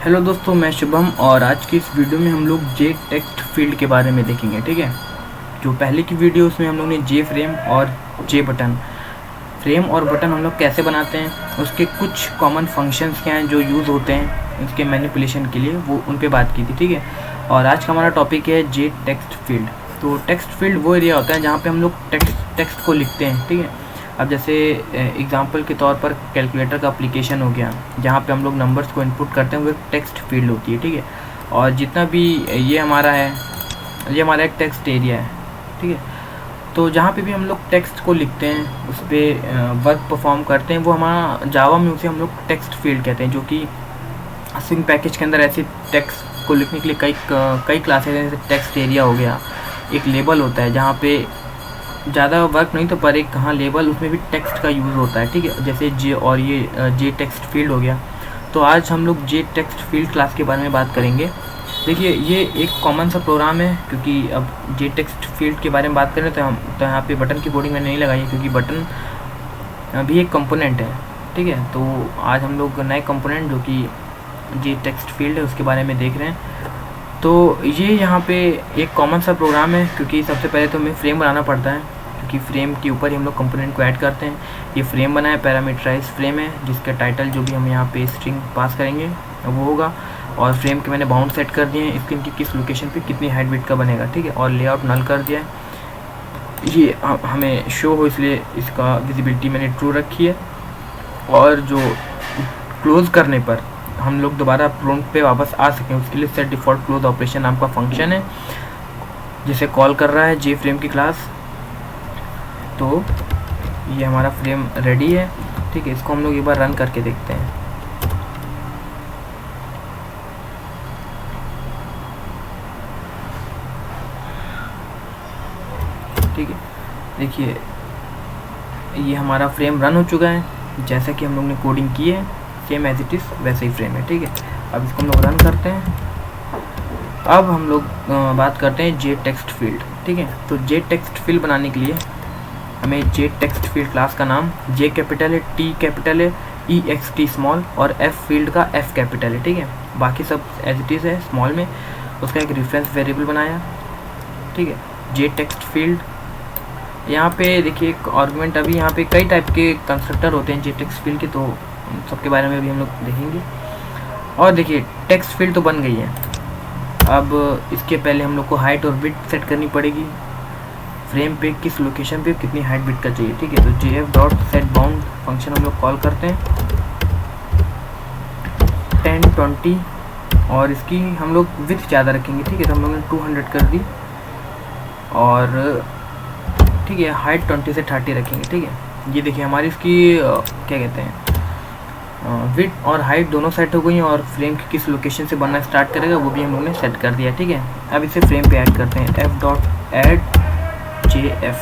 Hello दोस्तों, मैं शुभम और आज की इस वीडियो में हम लोग जे टेक्स्ट फील्ड के बारे में देखेंगे। ठीक है, जो पहले की वीडियो उसमें हम लोग ने जे फ्रेम और जे बटन, फ्रेम और बटन हम लोग कैसे बनाते हैं, उसके कुछ कॉमन फंक्शंस क्या हैं जो यूज़ होते हैं उसके मैनिपुलेशन के लिए, वो उन पे बात की थी। ठीक है, और आज का हमारा टॉपिक है जे टेक्स्ट फील्ड। तो टेक्स्ट फील्ड वो एरिया होता है जहाँ पे हम लोग टेक्स्ट को लिखते हैं। ठीक है, अब जैसे एग्जांपल के तौर पर कैलकुलेटर का एप्लीकेशन हो गया, जहाँ पे हम लोग नंबर्स को इनपुट करते हैं, वो एक टेक्स्ट फील्ड होती है। ठीक है, और जितना भी ये हमारा एक टेक्स्ट एरिया है। ठीक है, तो जहाँ पे भी हम लोग टेक्स्ट को लिखते हैं, उस पर वर्क परफॉर्म करते हैं, वो हमारा जावा में उसे हम लोग टेक्स्ट फील्ड कहते हैं। जो कि स्विंग पैकेज के अंदर ऐसे टेक्स्ट को लिखने के लिए कई क्लासेस हैं। जैसे टेक्स्ट एरिया हो गया, एक लेबल होता है जहाँ पे ज़्यादा वर्क नहीं तो पर एक कहाँ लेबल, उसमें भी टेक्स्ट का यूज़ होता है। ठीक है, जैसे जे और ये जे टेक्स्ट फील्ड हो गया। तो आज हम लोग जे टेक्स्ट फील्ड क्लास के बारे में बात करेंगे। देखिए, ये एक कॉमन सा प्रोग्राम है, क्योंकि अब जे टेक्स्ट फील्ड के बारे में बात करें तो यहाँ पे बटन की कोडिंग मैंने नहीं लगाई है, क्योंकि बटन भी एक कंपोनेंट है। ठीक है, तो आज हम लोग नए कंपोनेंट जो कि जे टेक्स्ट फील्ड है उसके बारे में देख रहे हैं। तो ये यहाँ पे एक कॉमन सा प्रोग्राम है, क्योंकि सबसे पहले तो हमें फ्रेम बनाना पड़ता है, क्योंकि फ्रेम के ऊपर ही हम लोग कंपोनेंट को ऐड करते हैं। ये फ्रेम बना है, पैरामीटराइज फ्रेम है, जिसका टाइटल जो भी हम यहाँ पे स्ट्रिंग पास करेंगे वो होगा। और फ्रेम के मैंने बाउंड सेट कर दिए हैं, स्क्रीन की किस लोकेशन पे कितनी हाइट विड्थ का बनेगा। ठीक है, और लेआउट नल कर दिया है, ये हमें शो हो इसलिए इसका विजिबिलिटी मैंने ट्रू रखी है। और जो क्लोज़ करने पर हम लोग दोबारा प्रॉम्प्ट पे वापस आ सकें, उसके लिए सेट डिफ़ॉल्ट क्लोज ऑपरेशन नाम का फंक्शन है, जिसे कॉल कर रहा है जे फ्रेम की क्लास। तो ये हमारा फ्रेम रेडी है। ठीक है, इसको हम लोग एक बार रन करके देखते हैं। ठीक है, देखिए ये हमारा फ्रेम रन हो चुका है, जैसा कि हम लोग ने कोडिंग की है, सेम एज इट इज़ वैसे ही फ्रेम है। ठीक है, अब इसको हम लोग रन करते हैं। अब हम लोग बात करते हैं जे टेक्स्ट फील्ड। ठीक है, तो जे टेक्स्ट फील्ड बनाने के लिए हमें जे टेक्स्ट फील्ड क्लास का नाम जे कैपिटल है, टी कैपिटल है, ई एक्स टी स्मॉल और एफ फील्ड का एफ कैपिटल है। ठीक है, बाकी सब एज इट इज़ है स्मॉल में। उसका एक रेफरेंस वेरिएबल बनाया। ठीक है, जे टेक्स्ट फील्ड, यहाँ पे देखिए एक आर्गुमेंट, अभी यहाँ पे कई टाइप के कंस्ट्रक्टर होते हैं जे टेक्स्ट फील्ड के, तो सबके बारे में भी हम लोग देखेंगे। और देखिए टेक्स्ट फील्ड तो बन गई है। अब इसके पहले हम लोग को हाइट और विड्थ सेट करनी पड़ेगी, फ्रेम पे किस लोकेशन पे कितनी हाइट विड्थ का चाहिए। ठीक है, तो जे F dot set bound function हम लोग कॉल करते हैं 1020, और इसकी हम लोग विड्थ ज़्यादा रखेंगे। ठीक है, तो हम लोग ने 200 कर दी, और ठीक है हाइट 20 से 30 रखेंगे। ठीक है, ये देखिए हमारी इसकी क्या कहते हैं, विड्थ और हाइट दोनों सेट हो गई हैं, और फ्रेम की किस लोकेशन से बनना स्टार्ट करेगा वो भी हम लोग ने सेट कर दिया। ठीक है, अब इसे फ्रेम पे ऐड करते हैं, F dot add J F.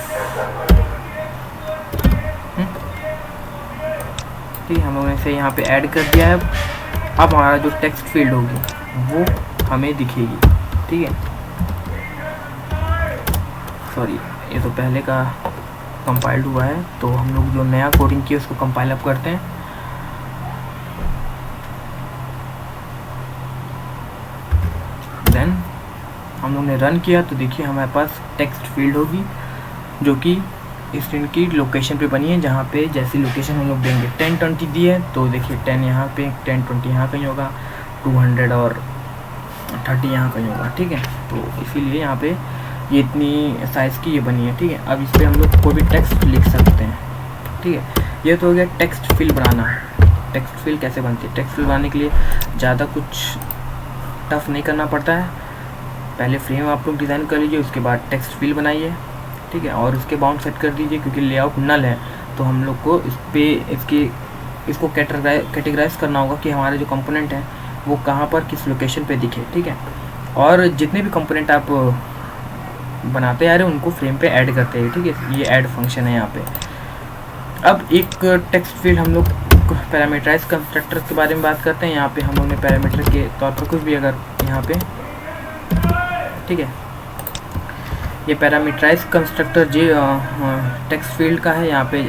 ठीक है, हम लोगों ने इसे यहाँ पे ऐड कर दिया है। अब हमारा जो टेक्स्ट फील्ड होगी वो हमें दिखेगी। ठीक है, सॉरी ये तो पहले का कंपाइल्ड हुआ है, तो हम लोग जो नया कोडिंग किया उसको कंपाइल अप करते हैं। देन हम लोग ने रन किया, तो देखिए हमारे पास टेक्स्ट फील्ड होगी जो कि स्क्रीन की लोकेशन पे बनी है, जहाँ पे जैसी लोकेशन हम लोग देंगे 1020 दी है, तो देखिए 10 यहाँ पे, 1020 यहाँ कहीं होगा, 200 और 30 यहाँ कहीं होगा। ठीक है, तो इसीलिए यहाँ पे ये इतनी साइज़ की ये बनी है। ठीक है, अब इस पर हम लोग कोई भी टेक्स्ट लिख सकते हैं। ठीक है, ये तो हो गया टेक्स्ट फील्ड बनाना। टेक्स्ट फील्ड कैसे बनती है, टेक्स्ट फील्ड बनाने के लिए ज़्यादा कुछ टफ नहीं करना पड़ता है। पहले फ्रेम आप लोग डिज़ाइन कर लीजिए, उसके बाद टेक्स्ट फील्ड बनाइए। ठीक है, और उसके बाउंड सेट कर दीजिए, क्योंकि लेआउट नल है तो हम लोग को इसको कैटेगराइज करना होगा कि हमारे जो कंपोनेंट है वो कहाँ पर किस लोकेशन पे दिखे। ठीक है, और जितने भी कंपोनेंट आप बनाते आ रहे हैं उनको फ्रेम पे ऐड करते हैं। ठीक है, ये ऐड फंक्शन है यहाँ पे। अब एक टेक्स्ट फील्ड हम लोग पैरामीटराइज कंस्ट्रक्टर के बारे में बात करते हैं। यहाँ पे हम लोग ने पैरामीटर के तौर पर कुछ भी अगर यहाँ पे, ठीक है, ये पैरामीटराइज कंस्ट्रक्टर जे टेक्स्ट फील्ड का है। यहाँ पे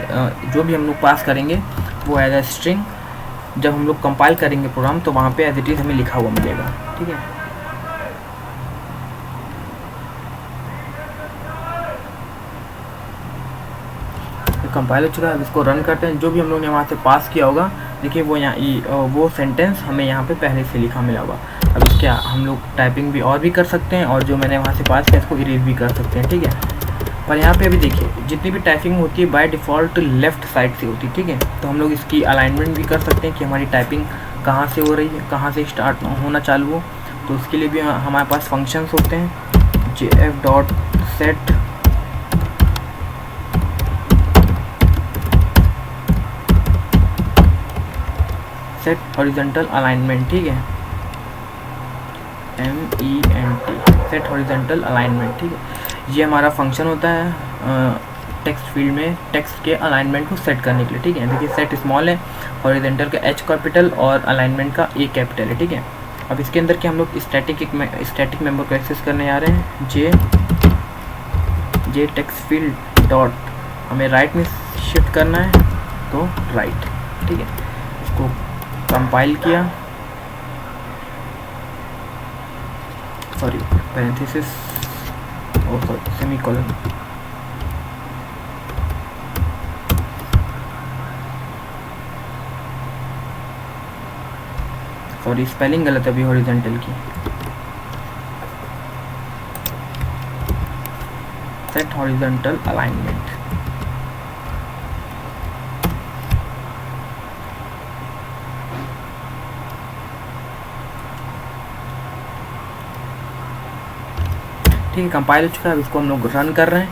जो भी हम लोग पास करेंगे वो एज अ स्ट्रिंग जब हम लोग कंपाइल करेंगे प्रोग्राम तो वहाँ पे एज इट इज़ हमें लिखा हुआ मिलेगा, ठीक है। कंपाइल हो चुका है, अब इसको रन करते हैं। जो भी हम लोग ने वहाँ से पास किया होगा, देखिए वो यहाँ वो सेंटेंस हमें यहाँ पे पहले से लिखा मिला होगा। अब इसके हम लोग टाइपिंग भी और भी कर सकते हैं, और जो मैंने वहाँ से पास किया इसको इरेज भी कर सकते हैं, ठीक है। पर यहाँ पे अभी देखिए जितनी भी टाइपिंग होती है बाय डिफ़ॉल्ट लेफ़्ट साइड से होती है, ठीक है। तो हम लोग इसकी अलाइनमेंट भी कर सकते हैं कि हमारी टाइपिंग कहाँ से हो रही है, कहाँ से स्टार्ट होना चालू हो। तो उसके लिए भी हमारे पास फंक्शंस होते हैं, jf.set सेट हॉरिजॉन्टल अलाइनमेंट, ठीक है, MENT, सेट हॉरिजॉन्टल अलाइनमेंट, ठीक है। ये हमारा फंक्शन होता है टेक्स्ट फील्ड में टेक्स्ट के अलाइनमेंट को सेट करने के लिए, ठीक है। देखिए सेट स्मॉल है, हॉरिजॉन्टल का H कैपिटल और अलाइनमेंट का A कैपिटल है, ठीक है। अब इसके अंदर के हम लोग स्टैटिक मेंबर को एक्सेस करने जा रहे हैं। जे टेक्स्ट फील्ड डॉट हमें राइट में शिफ्ट करना है, तो राइट, ठीक है। इसको कंपाइल किया, सॉरी पैरेंथेसिस और सॉरी सेमीकोलन, सॉरी स्पेलिंग गलत है अभी हॉरिजॉन्टल की, सेट हॉरिजॉन्टल अलाइनमेंट। ठीक है, कंपाइल हो चुका है। अब इसको हम लोग रन कर रहे हैं।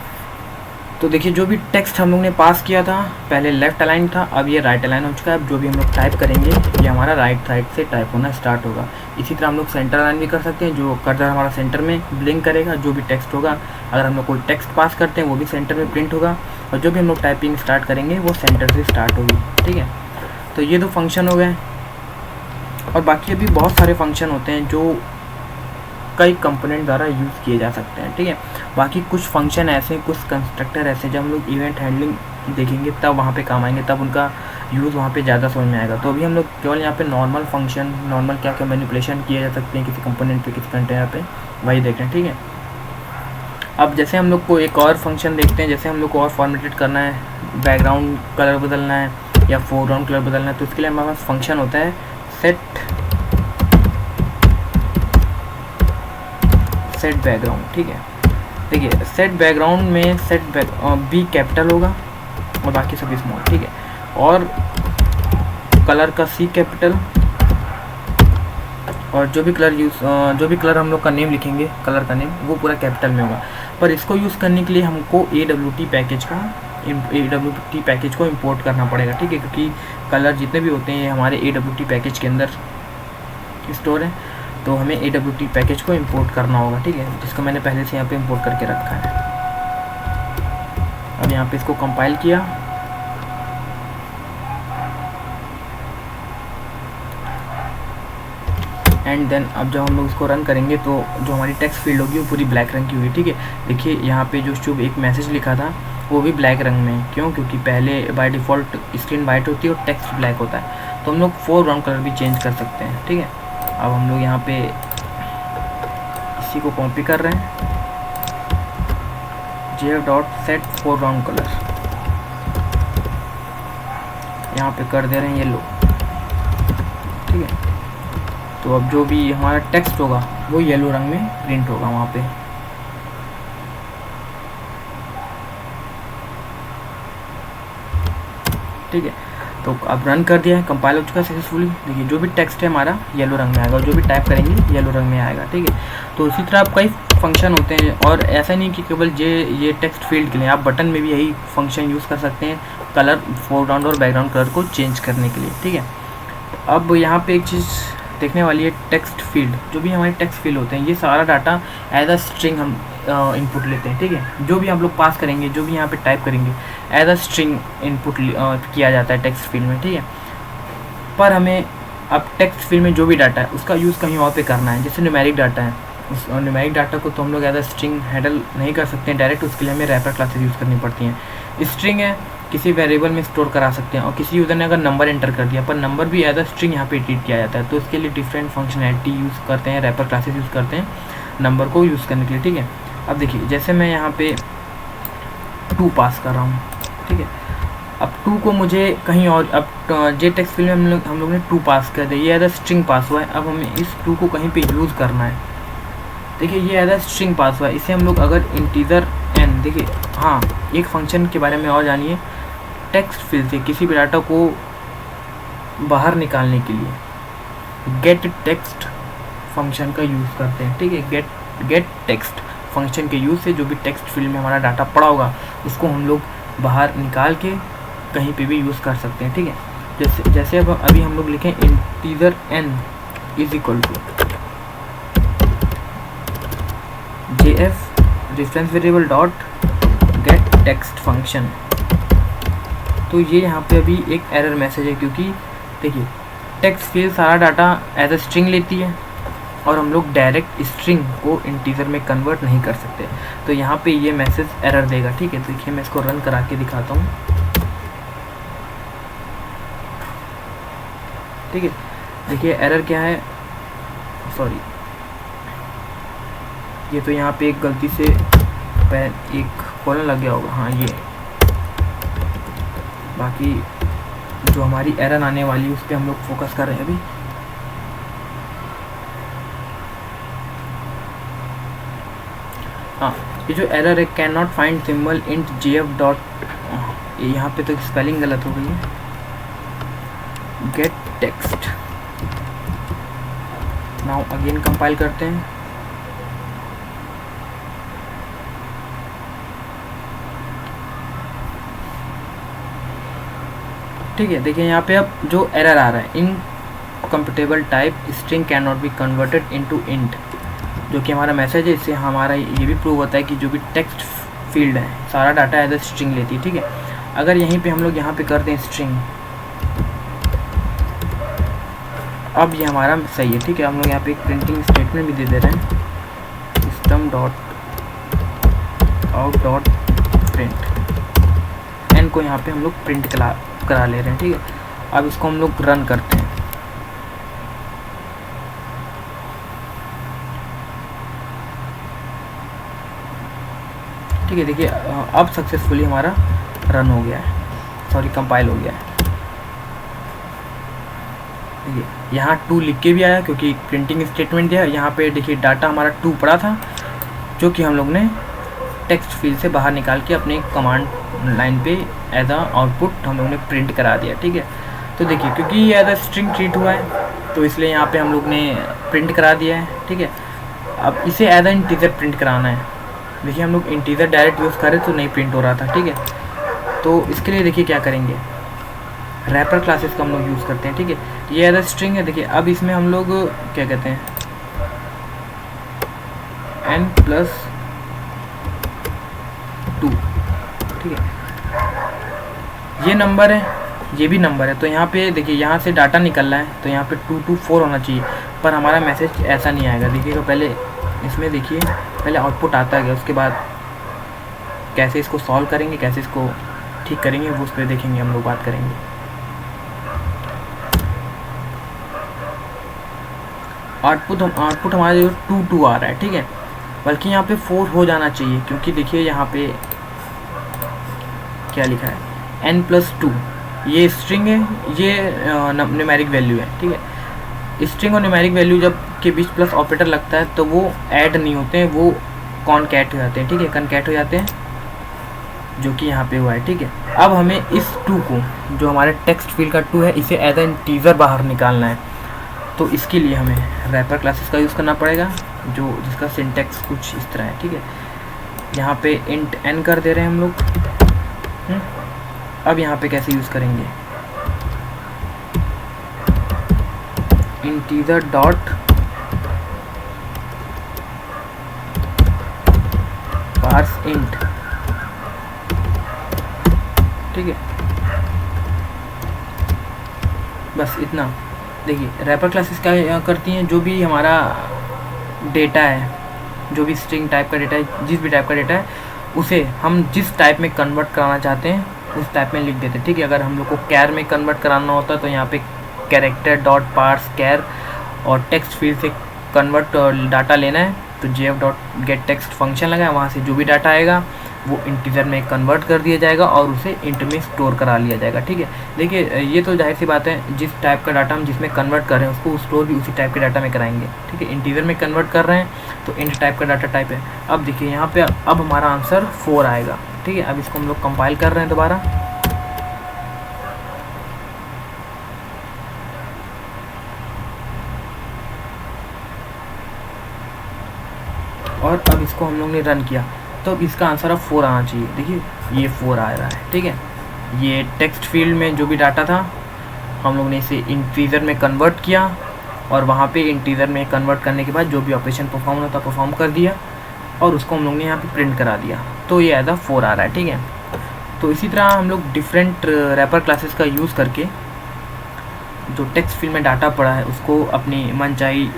तो देखिए जो भी टेक्स्ट हम लोग ने पास किया था पहले लेफ्ट अलाइन था, अब ये राइट अलाइन हो चुका है। अब जो भी हम लोग टाइप करेंगे ये हमारा राइट साइड से टाइप होना स्टार्ट होगा। इसी तरह हम लोग सेंटर अलाइन भी कर सकते हैं, जो कर्सर हमारा सेंटर में ब्लिंक करेगा। जो भी टेक्स्ट होगा, अगर हम लोग कोई टेक्स्ट पास करते हैं वो भी सेंटर में प्रिंट होगा, और जो भी हम लोग टाइपिंग स्टार्ट करेंगे वो सेंटर से स्टार्ट होगी, ठीक है। तो ये दो फंक्शन हो गए, और बाकी अभी बहुत सारे फंक्शन होते हैं जो कई कंपोनेंट द्वारा यूज़ किए जा सकते हैं, ठीक है। बाकी कुछ फंक्शन ऐसे, कुछ कंस्ट्रक्टर ऐसे, जब हम लोग इवेंट हैंडलिंग देखेंगे तब वहाँ पे काम आएंगे, तब उनका यूज़ वहाँ पे ज़्यादा समझ में आएगा। तो अभी हम लोग केवल यहाँ पे नॉर्मल फंक्शन, नॉर्मल क्या क्या मैनिपुलेशन किए जा सकते हैं किसी कंपोनेंट पे, किसी कंटेनर पे, वही देख रहे हैं, ठीक है। अब जैसे हम लोग को एक और फंक्शन देखते हैं, जैसे हम लोग को और फॉर्मेटेड करना है, बैकग्राउंड कलर बदलना है या फोरग्राउंड कलर बदलना है, तो उसके लिए हमारे पास फंक्शन होता है सेट बैकग्राउंड, ठीक है। देखिए सेट बैकग्राउंड में बी कैपिटल होगा और बाकी सभी स्मॉल, ठीक है। और कलर का C कैपिटल, और जो भी कलर हम लोग का नेम लिखेंगे, कलर का नेम, वो पूरा कैपिटल में होगा। पर इसको यूज़ करने के लिए हमको AWT पैकेज को इंपोर्ट करना पड़ेगा, ठीक है, क्योंकि कलर जितने भी होते हैं ये हमारे AWT पैकेज के अंदर स्टोर है। तो हमें AWT पैकेज को इंपोर्ट करना होगा, ठीक है, जिसको मैंने पहले से यहाँ पे इंपोर्ट करके रखा है। अब यहाँ पे इसको कंपाइल किया, एंड देन अब जब हम लोग इसको रन करेंगे तो जो हमारी टेक्स्ट फील्ड होगी वो पूरी ब्लैक रंग की होगी, ठीक है। देखिए यहाँ पे जो शुभ एक मैसेज लिखा था वो भी ब्लैक रंग में है, क्यों? क्योंकि पहले बाय डिफ़ॉल्ट स्क्रीन वाइट होती है और टेक्स्ट ब्लैक होता है। तो हम लोग फोरग्राउंड कलर भी चेंज कर सकते हैं, ठीक है। अब हम लोग यहाँ पे इसी को कॉपी कर रहे हैं, jf.set फोरग्राउंड कलर यहाँ पे कर दे रहे हैं येलो, ठीक है। तो अब जो भी हमारा टेक्स्ट होगा वो येलो रंग में प्रिंट होगा वहाँ पे, ठीक है। तो अब रन कर दिया है, कंपाइल हो चुका है सक्सेसफुली। देखिए जो भी टेक्स्ट है हमारा येलो रंग में आएगा, और जो भी टाइप करेंगे येलो रंग में आएगा, ठीक है। तो इसी तरह आप कई फंक्शन होते हैं, और ऐसा नहीं कि केवल ये टेक्स्ट फील्ड के लिए, आप बटन में भी यही फंक्शन यूज़ कर सकते हैं, कलर फोरग्राउंड और बैकग्राउंड कलर को चेंज करने के लिए, ठीक है। अब यहाँ पे एक चीज़ देखने वाली है, टेक्स्ट फील्ड, जो भी हमारे टेक्स्ट फील्ड होते हैं ये सारा डाटा एज अ स्ट्रिंग हम इनपुट लेते हैं, ठीक है। जो भी हम लोग पास करेंगे, जो भी यहाँ पे टाइप करेंगे एज अ स्ट्रिंग इनपुट किया जाता है टेक्स्ट फील्ड में, ठीक है। पर हमें अब टेक्स्ट फील्ड में जो भी डाटा है उसका यूज़ कहीं और पे करना है, जैसे न्यूमेरिक डाटा है, उस न्यूमेरिक डाटा को तो हम लोग एज अ स्ट्रिंग हैंडल नहीं कर सकते हैं डायरेक्ट, उसके लिए हमें रैपर क्लासेस यूज़ करनी पड़ती हैं। स्ट्रिंग है किसी वेरिएबल में स्टोर करा सकते हैं। और किसी यूज़र ने अगर नंबर एंटर कर दिया, पर नंबर भी एज अ स्ट्रिंग यहाँ पे ट्रीट किया जाता है, तो इसके लिए डिफरेंट फंक्शनैलिटी यूज़ करते हैं, रैपर क्लासेस यूज़ करते हैं नंबर को यूज़ करने के लिए, ठीक है। अब देखिए जैसे मैं यहाँ पे 2 पास कर रहा हूँ, ठीक है। अब 2 को मुझे कहीं और, अब जे टेक्स्ट फील्ड में हम लोग ने 2 पास कर दिया, ये एज अ स्ट्रिंग पास हुआ है। अब हमें इस 2 को कहीं पे यूज़ करना है। देखिए ये एज अ स्ट्रिंग पास हुआ है, इसे हम लोग अगर इंटीजर n, देखिए हाँ एक फंक्शन के बारे में और जानिए, टेक्स्ट फील्ड से किसी भी डाटा को बाहर निकालने के लिए गेट टेक्स्ट फंक्शन का यूज़ करते हैं, ठीक है। गेट टेक्स्ट फंक्शन के यूज़ से जो भी टेक्स्ट फील्ड में हमारा डाटा पड़ा होगा उसको हम लोग बाहर निकाल के कहीं पे भी यूज़ कर सकते हैं, ठीक है। जैसे अब अभी हम लोग लिखें integer n is equal to jf reference variable dot get text function, तो ये यहाँ पे अभी एक एरर मैसेज है, क्योंकि देखिए टेक्स्ट फील्ड सारा डाटा एज अ स्ट्रिंग लेती है और हम लोग डायरेक्ट स्ट्रिंग को इंटीजर में कन्वर्ट नहीं कर सकते, तो यहाँ पे ये मैसेज एरर देगा, ठीक है। तो देखिए मैं इसको रन करा के दिखाता हूँ, ठीक है। देखिए एरर क्या है, सॉरी ये तो यहाँ पे एक गलती से एक कॉलन लग गया होगा, हाँ ये, बाकी जो हमारी एरर आने वाली उस पर हम लोग फोकस कर रहे हैं अभी। हाँ ये जो एरर है can not find symbol int jf dot, यहाँ पे तो स्पेलिंग गलत हो गई है, gate text. Now again compile करते हैं, ठीक है। देखिए यहाँ पे अब जो एरर आ रहा है, incompatible type string can not be converted into int, जो कि हमारा मैसेज है, इससे हमारा ये भी प्रूव होता है कि जो भी टेक्स्ट फील्ड है सारा डाटा एज अ स्ट्रिंग लेती है, ठीक है। अगर यहीं पे हम लोग यहाँ पे कर दें स्ट्रिंग, अब ये हमारा सही है, ठीक है। हम लोग यहाँ पे एक प्रिंटिंग स्टेटमेंट भी दे दे रहे हैं, system dot out dot print, N को यहाँ पे हम लोग प्रिंट करा ले रहे हैं, ठीक है। अब इसको हम लोग रन करते हैं, ठीक है। देखिए अब सक्सेसफुली हमारा रन हो गया है, सॉरी कंपाइल हो गया है। देखिए यहाँ 2 लिख के भी आया क्योंकि प्रिंटिंग स्टेटमेंट दिया। यहाँ पे देखिए डाटा हमारा 2 पड़ा था, जो कि हम लोग ने टेक्स्ट फील्ड से बाहर निकाल के अपने कमांड लाइन पे एज अ आउटपुट हम लोग ने प्रिंट करा दिया, ठीक है। तो देखिए क्योंकि ये एज अ स्ट्रिंग ट्रीट हुआ है तो इसलिए यहाँ पे हम लोग ने प्रिंट करा दिया है, ठीक है। अब इसे एज अ इंटीजर प्रिंट कराना है। देखिए हम लोग इंटीजर डायरेक्ट यूज़ करें तो नहीं प्रिंट हो रहा था, ठीक है। तो इसके लिए देखिए क्या करेंगे, रैपर क्लासेस का हम लोग यूज़ करते हैं, ठीक है। ये एज अ स्ट्रिंग है, देखिए अब इसमें हम लोग क्या कहते हैं n+2, ठीक है। ये नंबर है, ये भी नंबर है, तो यहाँ पे देखिए यहाँ से डाटा निकल रहा है तो यहाँ पे 2 to 4 होना चाहिए, पर हमारा मैसेज ऐसा नहीं आएगा। देखिएगा पहले इसमें, देखिए पहले आउटपुट आता है, उसके बाद कैसे इसको सॉल्व करेंगे, कैसे इसको ठीक करेंगे, वो उस पर देखेंगे, हम लोग बात करेंगे। आउटपुट हमारा जो 2 आ रहा है, ठीक है, बल्कि यहाँ पे 4 हो जाना चाहिए, क्योंकि देखिए यहाँ पे क्या लिखा है n+2, ये स्ट्रिंग है, ये न्यूमेरिक वैल्यू है, ठीक है। स्ट्रिंग और न्यूमेरिक वैल्यू जब के बीच प्लस ऑपरेटर लगता है तो वो ऐड नहीं होते हैं, वो कॉनकैट हो जाते हैं, ठीक है, कनकैट हो जाते हैं, जो कि यहाँ पे हुआ है, ठीक है। अब हमें इस 2 को, जो हमारे टेक्स्ट फील्ड का 2 है, इसे एज एन इंटीजर बाहर निकालना है। तो इसके लिए हमें रैपर क्लासेस का यूज़ करना पड़ेगा, जिसका सिंटैक्स कुछ इस तरह है, ठीक है। यहाँ पे इंट n कर दे रहे हैं हम लोग। अब यहाँ पे कैसे यूज़ करेंगे, इंटीजर डॉट पार्स इंट, ठीक है, बस इतना। देखिए रैपर क्लासेस क्या करती हैं, जो भी हमारा डेटा है, जो भी स्ट्रिंग टाइप का डेटा है, जिस भी टाइप का डेटा है, उसे हम जिस टाइप में कन्वर्ट कराना चाहते हैं उस टाइप में लिख देते, ठीक है। अगर हम लोग को कैर में कन्वर्ट कराना होता तो यहाँ पे कैरेक्टर डॉट पार्स कैर और टेक्स्ट फील्ड से कन्वर्ट डाटा लेना है तो jf dot get text function लगा है, वहाँ से जो भी डाटा आएगा वो इंटीजर में कन्वर्ट कर दिया जाएगा और उसे इंट में स्टोर करा लिया जाएगा, ठीक है। देखिए ये तो जाहिर सी बात है, जिस टाइप का डाटा हम जिसमें कन्वर्ट कर रहे हैं उसको स्टोर भी उसी टाइप के डाटा में कराएंगे, ठीक है। इंटीजर में कन्वर्ट कर रहे हैं तो इंट टाइप का डाटा टाइप है। अब देखिए यहाँ पे अब हमारा आंसर 4 आएगा, ठीक है। अब इसको हम लोग कंपाइल कर रहे हैं दोबारा, और अब इसको हम लोग ने रन किया तो अब इसका आंसर अब 4 आना चाहिए। देखिए ये 4 आ रहा है, ठीक है। ये टेक्स्ट फील्ड में जो भी डाटा था हम लोग ने इसे इंटीजर में कन्वर्ट किया और वहाँ पे इंटीजर में कन्वर्ट करने के बाद जो भी ऑपरेशन परफॉर्म होता परफॉर्म कर दिया और उसको हम लोग ने यहाँ पे प्रिंट करा दिया, तो ये एज 4 आ रहा है, ठीक है। तो इसी तरह हम लोग डिफरेंट रैपर क्लासेस का यूज़ करके जो टेक्स्ट फील्ड में डाटा पड़ा है उसको अपनी मनचाही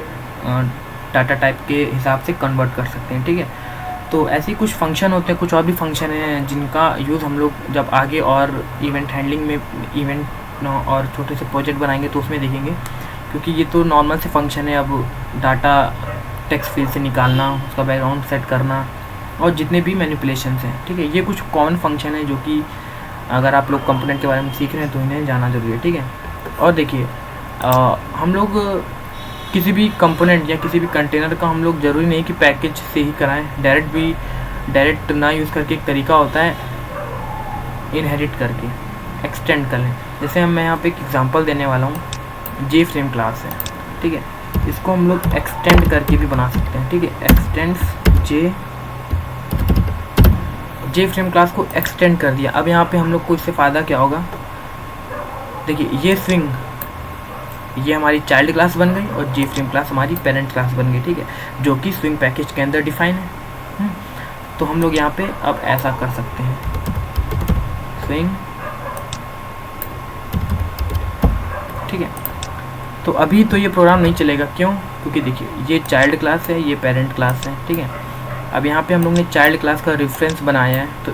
डाटा टाइप के हिसाब से कन्वर्ट कर सकते हैं, ठीक है। तो ऐसे ही कुछ फंक्शन होते हैं, कुछ और भी फंक्शन हैं जिनका यूज़ हम लोग जब आगे और इवेंट हैंडलिंग में इवेंट और छोटे से प्रोजेक्ट बनाएंगे तो उसमें देखेंगे, क्योंकि ये तो नॉर्मल से फंक्शन है। अब डाटा टेक्स्ट फील्ड से निकालना, उसका बैकग्राउंड सेट करना और जितने भी मैनिपुलेशंस हैं, ठीक है, ये कुछ कॉमन फंक्शन है जो कि अगर आप लोग कंपोनेंट के बारे में सीख रहे हैं तो इन्हें जाना जरूरी है, ठीक है। और देखिए हम लोग किसी भी कंपोनेंट या किसी भी कंटेनर का हम लोग ज़रूरी नहीं कि पैकेज से ही कराएं, डायरेक्ट ना यूज़ करके एक तरीका होता है इनहेरिट करके एक्सटेंड कर लें। जैसे मैं यहाँ पे एक एग्जांपल देने वाला हूँ, जे फ्रेम क्लास है, ठीक है, इसको हम लोग एक्सटेंड करके भी बना सकते हैं, ठीक है। एक्सटेंड्स जे फ्रेम क्लास को एक्सटेंड कर दिया। अब यहाँ पे हम लोग को इससे फ़ायदा क्या होगा, देखिए ये स्विंग ये हमारी चाइल्ड क्लास बन गई और जे फ्रेम क्लास हमारी पेरेंट क्लास बन गई, ठीक है, जो कि स्विंग पैकेज के अंदर डिफाइन है। तो हम लोग यहाँ पे अब ऐसा कर सकते हैं, स्विंग, ठीक है। तो अभी तो ये प्रोग्राम नहीं चलेगा, क्यों? क्योंकि देखिए ये चाइल्ड क्लास है, ये पेरेंट क्लास है, ठीक है। अब यहाँ पे हम लोग ने चाइल्ड क्लास का रेफरेंस बनाया है तो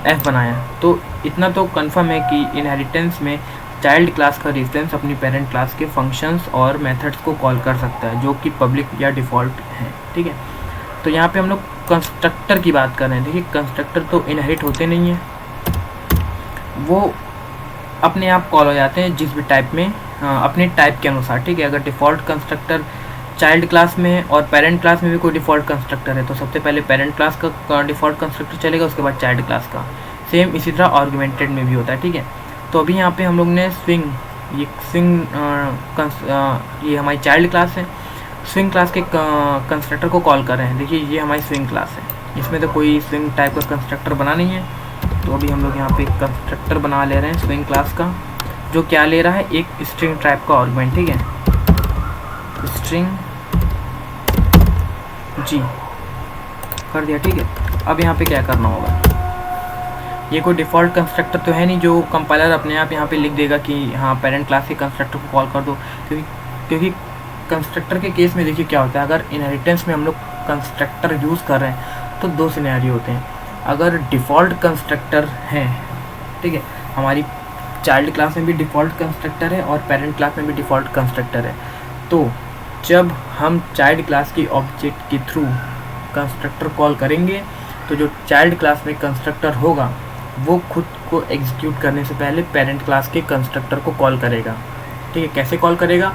f बनाया है, तो इतना तो कंफर्म है कि इनहेरिटेंस में चाइल्ड क्लास का रेफरेंस अपनी पेरेंट क्लास के फंक्शंस और मेथड्स को कॉल कर सकता है जो कि पब्लिक या डिफ़ॉल्ट है, ठीक है। तो यहाँ पे हम लोग कंस्ट्रक्टर की बात कर रहे हैं। देखिए कंस्ट्रक्टर तो इनहेरिट होते नहीं हैं, वो अपने आप कॉल हो जाते हैं जिस भी टाइप में अपने टाइप के अनुसार, ठीक है। अगर डिफ़ॉल्ट कंस्ट्रक्टर चाइल्ड क्लास में है और पेरेंट क्लास में भी कोई डिफ़ॉल्ट कंस्ट्रक्टर है तो सबसे पहले पेरेंट क्लास का डिफ़ॉल्ट कंस्ट्रक्टर चलेगा, उसके बाद चाइल्ड क्लास का। सेम इसी तरह आर्गुमेंटेड में भी होता है, ठीक है। तो अभी यहाँ पे हम लोग ने स्विंग ये हमारी चाइल्ड क्लास है, स्विंग क्लास के कंस्ट्रक्टर को कॉल कर रहे हैं। देखिए ये हमारी स्विंग क्लास है, इसमें तो कोई स्विंग टाइप का कंस्ट्रक्टर बना नहीं है, तो अभी हम लोग यहाँ पे कंस्ट्रक्टर बना ले रहे हैं स्विंग क्लास का, जो क्या ले रहा है, एक स्ट्रिंग टाइप का आर्गुमेंट, ठीक है, स्ट्रिंग जी कर दिया, ठीक है। अब यहाँ पे क्या करना होगा, ये कोई डिफ़ॉल्ट कंस्ट्रक्टर तो है नहीं जो कंपाइलर अपने आप यहाँ पे लिख देगा कि हाँ पेरेंट क्लास के कंस्ट्रक्टर को कॉल कर दो, क्योंकि कंस्ट्रक्टर के केस में देखिए क्या होता है, अगर इनहेरिटेंस में हम लोग कंस्ट्रक्टर यूज़ कर रहे हैं तो दो सिनेरियो होते हैं। अगर डिफ़ॉल्ट कंस्ट्रक्टर हैं, ठीक है, हमारी चाइल्ड क्लास में भी डिफ़ॉल्ट कंस्ट्रक्टर है और पेरेंट क्लास में भी डिफ़ॉल्ट कंस्ट्रक्टर है, तो जब हम चाइल्ड क्लास की ऑब्जेक्ट के थ्रू कंस्ट्रक्टर कॉल करेंगे तो जो चाइल्ड क्लास में कंस्ट्रक्टर होगा वो खुद को एग्जीक्यूट करने से पहले पेरेंट क्लास के कंस्ट्रक्टर को कॉल करेगा, ठीक है। कैसे कॉल करेगा,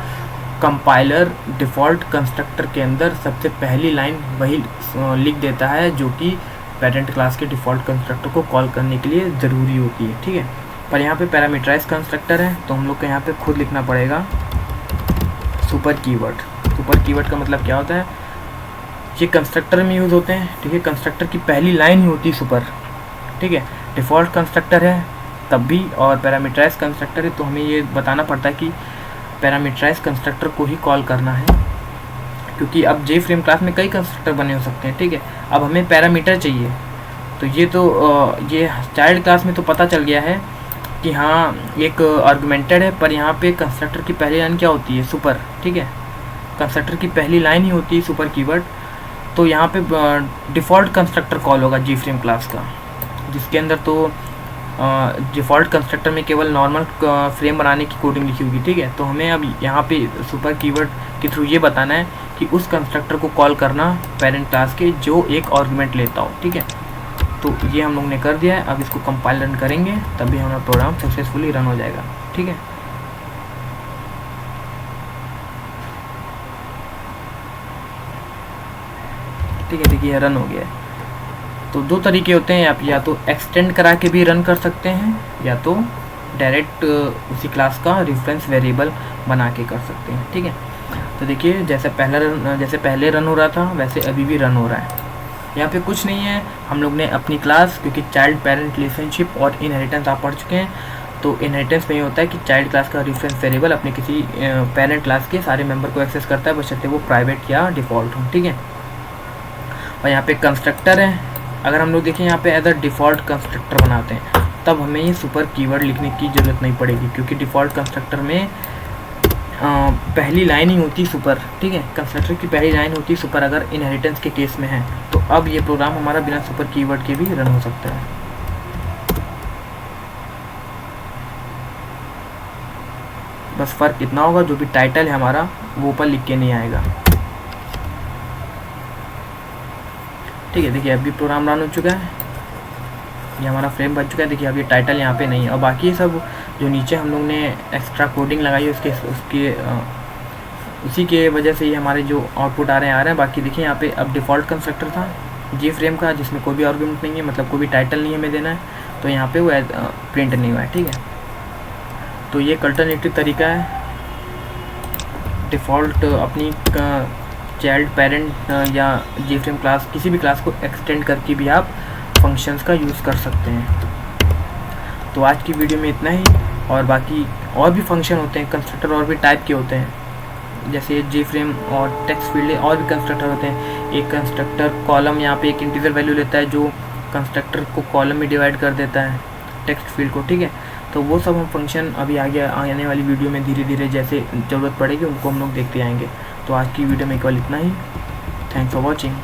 कंपाइलर डिफ़ॉल्ट कंस्ट्रक्टर के अंदर सबसे पहली लाइन वही लिख देता है जो कि पेरेंट क्लास के डिफ़ॉल्ट कंस्ट्रक्टर को कॉल करने के लिए ज़रूरी होती है, ठीक है। पर यहाँ पे पैरामीटराइज कंस्ट्रक्टर है तो हम लोग को यहाँ पे खुद लिखना पड़ेगा सुपर कीवर्ड। सुपर कीवर्ड का मतलब क्या होता है, ये कंस्ट्रक्टर में यूज़ होते हैं, ठीक है। कंस्ट्रक्टर की पहली लाइन ही होती है सुपर, ठीक है। डिफ़ॉल्ट कंस्ट्रक्टर है तब भी और पैरामीटराइज कंस्ट्रक्टर है तो हमें ये बताना पड़ता है कि पैरामीटराइज कंस्ट्रक्टर को ही कॉल करना है, क्योंकि अब जे फ्रेम क्लास में कई कंस्ट्रक्टर बने हो सकते हैं, ठीक है। अब हमें पैरामीटर चाहिए, तो ये चाइल्ड क्लास में तो पता चल गया है कि हाँ एक आर्गुमेंटेड है, पर यहाँ पे कंस्ट्रक्टर की पहली लाइन क्या होती है, सुपर, ठीक है। कंस्ट्रक्टर की पहली लाइन ही होती है सुपर कीवर्ड, तो यहाँ पे डिफ़ॉल्ट कंस्ट्रक्टर कॉल होगा जी फ्रेम क्लास का, जिसके अंदर तो डिफ़ॉल्ट कंस्ट्रक्टर में केवल नॉर्मल फ्रेम बनाने की कोडिंग लिखी होगी, ठीक है। तो हमें अब यहाँ पे सुपर कीवर्ड के थ्रू ये बताना है कि उस कंस्ट्रक्टर को कॉल करना पेरेंट क्लास के जो एक आर्गुमेंट लेता हो, ठीक है। तो ये हम लोग ने कर दिया है। अब इसको कंपाइल रन करेंगे तभी हमारा प्रोग्राम सक्सेसफुली रन हो जाएगा, ठीक है। ठीक है, देखिए रन हो गया है। तो दो तरीके होते हैं, आप या तो एक्सटेंड करा के भी रन कर सकते हैं या तो डायरेक्ट उसी क्लास का रेफरेंस वेरिएबल बना के कर सकते हैं, ठीक है। तो देखिए जैसे पहले रन हो रहा था वैसे अभी भी रन हो रहा है। यहाँ पे कुछ नहीं है, हम लोग ने अपनी क्लास, क्योंकि चाइल्ड पेरेंट रिलेशनशिप और इनहेरिटेंस आप पढ़ चुके हैं, तो इनहेरिटेंस में ये होता है कि चाइल्ड क्लास का रेफरेंस वेरिएबल अपने किसी पेरेंट क्लास के सारे मेंबर को एक्सेस करता है, बशर्ते वो प्राइवेट या डिफ़ॉल्ट हो, ठीक है। और यहाँ पे कंस्ट्रक्टर है, अगर हम लोग देखें यहाँ पे एज अ डिफ़ॉल्ट कंस्ट्रक्टर बनाते हैं तब हमें ये सुपर कीवर्ड लिखने की ज़रूरत नहीं पड़ेगी, क्योंकि डिफ़ॉल्ट कंस्ट्रक्टर में पहली लाइन ही होती सुपर, ठीक है। कंस्ट्रक्टर की पहली लाइन होती सुपर अगर इनहेरिटेंस के केस में है। तो अब ये प्रोग्राम हमारा बिना सुपर कीवर्ड के भी रन हो सकता है। बस फ़र्क इतना होगा, जो भी टाइटल है हमारा वो ऊपर लिख के नहीं आएगा, ठीक है। देखिए अभी प्रोग्राम रन हो चुका है, ये हमारा फ्रेम बन चुका है। देखिए अब ये टाइटल यहाँ पे नहीं है, और बाकी सब जो नीचे हम लोग ने एक्स्ट्रा कोडिंग लगाई है उसी के वजह से ये हमारे जो आउटपुट आ रहे हैं। बाकी देखिए यहाँ पे अब डिफ़ॉल्ट कंस्ट्रक्टर था जी फ्रेम का, जिसमें कोई भी आर्गुमेंट नहीं है, मतलब कोई भी टाइटल नहीं हमें देना है, तो यहाँ पे वो प्रिंट नहीं हुआ है, ठीक है। तो ये अल्टरनेटिव तरीका है, डिफ़ॉल्ट अपनी चाइल्ड पेरेंट या जी फ्रेम क्लास किसी भी क्लास को एक्सटेंड करके भी आप फंक्शंस का यूज़ कर सकते हैं। तो आज की वीडियो में इतना ही, और बाकी और भी फंक्शन होते हैं, कंस्ट्रक्टर और भी टाइप के होते हैं, जैसे जी फ्रेम और टेक्स्ट फील्ड और भी कंस्ट्रक्टर होते हैं। एक कंस्ट्रक्टर कॉलम यहाँ पे एक इंटीजर वैल्यू लेता है जो कंस्ट्रक्टर को कॉलम में डिवाइड कर देता है टेक्स्ट फील्ड को, ठीक है। तो वो सब हम फंक्शन अभी आने वाली वीडियो में धीरे धीरे जैसे ज़रूरत पड़ेगी उनको हम लोग देखते आएंगे। तो आज की वीडियो में केवल इतना ही। Thanks for watching.